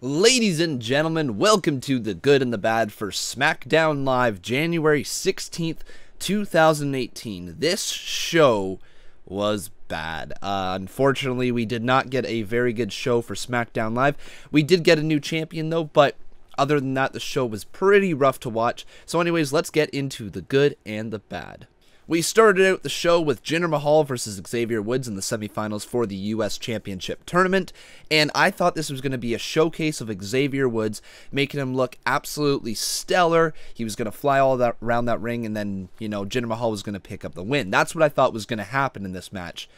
Ladies and gentlemen, welcome to The Good and the Bad for SmackDown Live, January 16th, 2018. This show was bad. Unfortunately, we did not get a very good show for SmackDown Live. We did get a new champion, though, but other than that, the show was pretty rough to watch. So anyways, let's get into the good and the bad. We started out the show with Jinder Mahal versus Xavier Woods in the semifinals for the U.S. Championship Tournament, and I thought this was going to be a showcase of Xavier Woods, making him look absolutely stellar. He was going to fly all that around that ring, and then, Jinder Mahal was going to pick up the win. That's what I thought was going to happen in this match.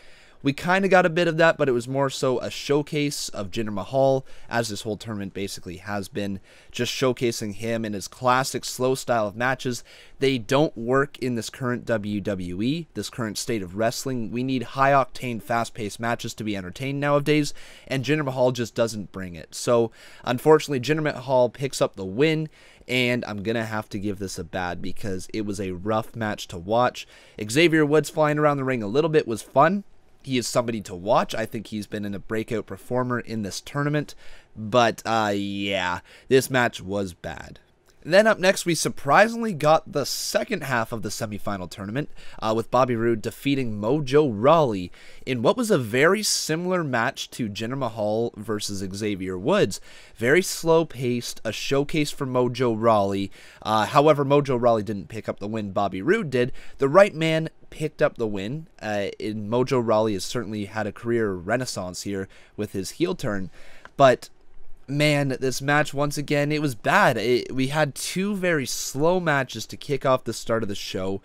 We kind of got a bit of that, but it was more so a showcase of Jinder Mahal, as this whole tournament basically has been, just showcasing him in his classic slow style of matches. They don't work in this current WWE, this current state of wrestling. We need high-octane, fast-paced matches to be entertained nowadays, and Jinder Mahal just doesn't bring it. So, unfortunately, Jinder Mahal picks up the win, and I'm going to have to give this a bad because it was a rough match to watch. Xavier Woods flying around the ring a little bit was fun. He is somebody to watch. I think he's been a breakout performer in this tournament. But, yeah, this match was bad. Then up next, we surprisingly got the second half of the semifinal tournament with Bobby Roode defeating Mojo Rawley in what was a very similar match to Jinder Mahal versus Xavier Woods. Very slow-paced, a showcase for Mojo Rawley. However, Mojo Rawley didn't pick up the win. Bobby Roode did. The right man picked up the win. Mojo Rawley has certainly had a career renaissance here with his heel turn. But man, this match, once again, it was bad. We had two very slow matches to kick off the start of the show.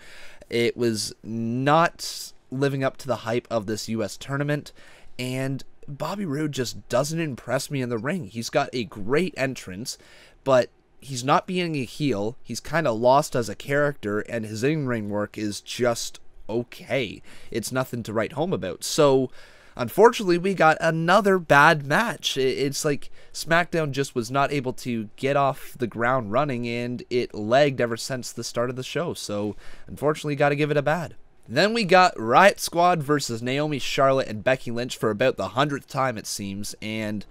It was not living up to the hype of this U.S. tournament, and Bobby Roode just doesn't impress me in the ring. He's got a great entrance, but he's not being a heel. He's kind of lost as a character, and his in-ring work is just okay. It's nothing to write home about. So, unfortunately, we got another bad match. It's like SmackDown just was not able to get off the ground running, and it lagged ever since the start of the show. So, unfortunately, got to give it a bad. Then we got Riot Squad versus Naomi, Charlotte, and Becky Lynch for about the 100th time, it seems, and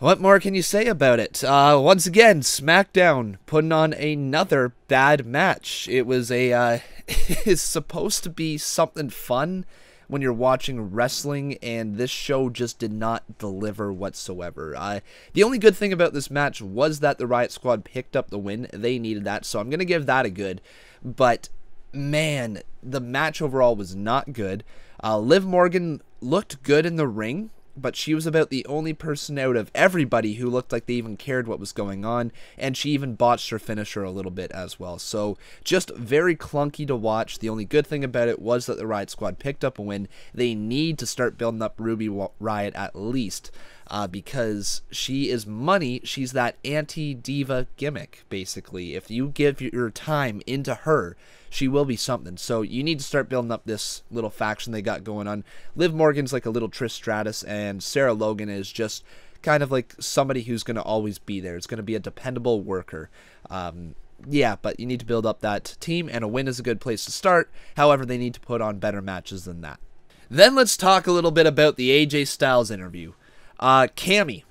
what more can you say about it? Once again, SmackDown putting on another bad match. It was it's supposed to be something fun when you're watching wrestling, and this show just did not deliver whatsoever. The only good thing about this match was that the Riot Squad picked up the win. They needed that, so I'm going to give that a good. But, man, the match overall was not good. Liv Morgan looked good in the ring, but she was about the only person out of everybody who looked like they even cared what was going on, and she even botched her finisher a little bit as well. So, just very clunky to watch. The only good thing about it was that the Riot Squad picked up a win. They need to start building up Ruby Riot at least, because she is money. She's that anti-diva gimmick, basically. If you give your time into her, she will be something. So you need to start building up this little faction they got going on. Liv Morgan's like a little Trish Stratus, and Sarah Logan is just kind of like somebody who's going to always be there. It's going to be a dependable worker. Yeah, but you need to build up that team, and a win is a good place to start. However, they need to put on better matches than that. Then let's talk a little bit about the AJ Styles interview. Cammy.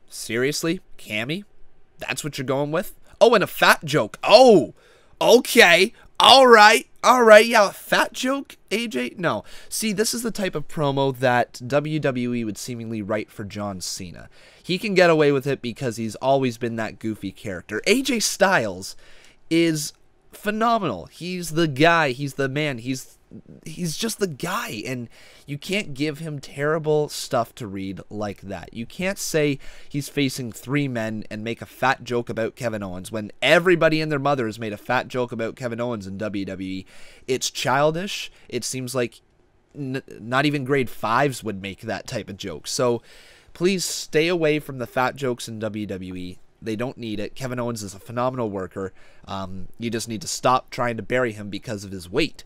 Seriously? Cammy? That's what you're going with? Oh, and a fat joke. Oh, okay. All right. Yeah, a fat joke, AJ? No. See, this is the type of promo that WWE would seemingly write for John Cena. He can get away with it because he's always been that goofy character. AJ Styles is phenomenal. He's the guy. He's the man. He's just the guy, and you can't give him terrible stuff to read like that. You can't say he's facing three men and make a fat joke about Kevin Owens when everybody and their mother has made a fat joke about Kevin Owens in WWE. It's childish. It seems like not even grade 5s would make that type of joke. So please stay away from the fat jokes in WWE. They don't need it. Kevin Owens is a phenomenal worker. You just need to stop trying to bury him because of his weight.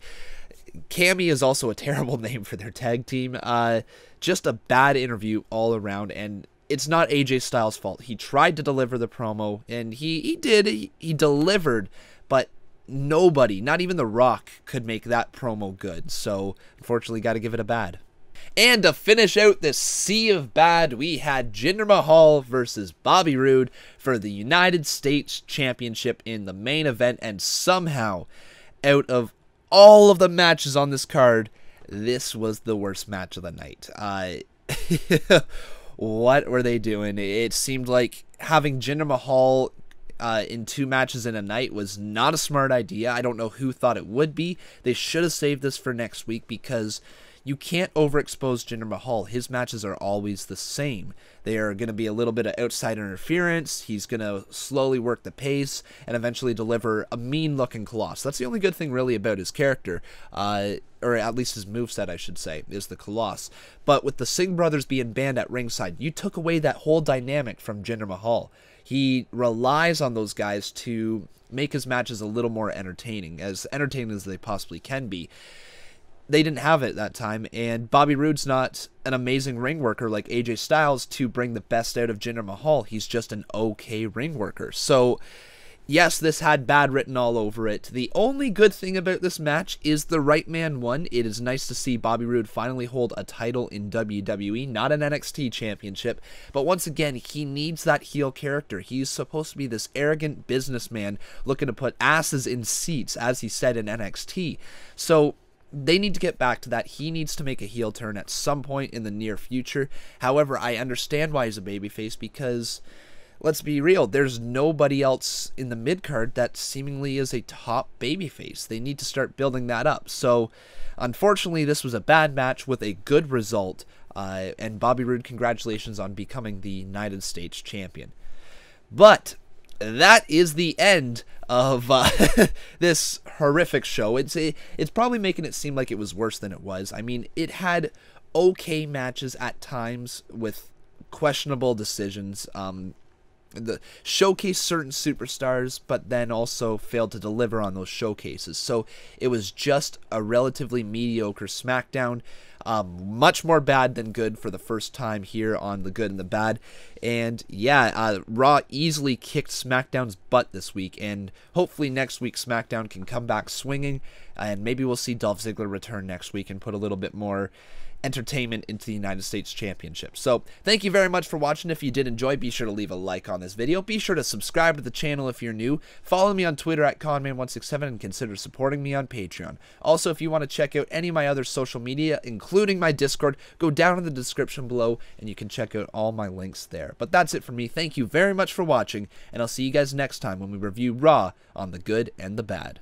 Cammy is also a terrible name for their tag team. Just a bad interview all around, and it's not AJ Styles' fault. He tried to deliver the promo, and he did. He delivered, but nobody, not even The Rock, could make that promo good. So, unfortunately, got to give it a bad. And to finish out this sea of bad, we had Jinder Mahal versus Bobby Roode for the United States Championship in the main event. And somehow, out of all of the matches on this card, this was the worst match of the night. What were they doing? It seemed like having Jinder Mahal in 2 matches in a night was not a smart idea. I don't know who thought it would be. They should have saved this for next week because you can't overexpose Jinder Mahal. His matches are always the same. They are going to be a little bit of outside interference. He's going to slowly work the pace and eventually deliver a mean-looking Colossus. That's the only good thing really about his character, or at least his moveset, I should say, is the Colossus. But with the Singh brothers being banned at ringside, you took away that whole dynamic from Jinder Mahal. He relies on those guys to make his matches a little more entertaining as they possibly can be. They didn't have it that time, and Bobby Roode's not an amazing ring worker like AJ Styles to bring the best out of Jinder Mahal. He's just an okay ring worker. So, yes, this had bad written all over it. The only good thing about this match is the right man won. It is nice to see Bobby Roode finally hold a title in WWE, not an NXT championship. But once again, he needs that heel character. He's supposed to be this arrogant businessman looking to put asses in seats, as he said in NXT. So they need to get back to that. He needs to make a heel turn at some point in the near future. However, I understand why he's a babyface because, let's be real, there's nobody else in the mid-card that seemingly is a top babyface. They need to start building that up. So, unfortunately, this was a bad match with a good result. And Bobby Roode, congratulations on becoming the United States champion. But that is the end of this horrific show. It's probably making it seem like it was worse than it was. I mean, it had okay matches at times with questionable decisions. The showcase certain superstars, but then also failed to deliver on those showcases. So it was just a relatively mediocre SmackDown. Much more bad than good for the first time here on The Good and the Bad. And yeah, Raw easily kicked SmackDown's butt this week, and hopefully next week SmackDown can come back swinging, and maybe we'll see Dolph Ziggler return next week and put a little bit more entertainment into the United States Championship. So thank you very much for watching. If you did enjoy, be sure to leave a like on this video. Be sure to subscribe to the channel if you're new. Follow me on Twitter at Conman167 and consider supporting me on Patreon. Also, if you want to check out any of my other social media, including my Discord, go down in the description below and you can check out all my links there. But that's it for me. Thank you very much for watching, and I'll see you guys next time when we review Raw on The Good and the Bad.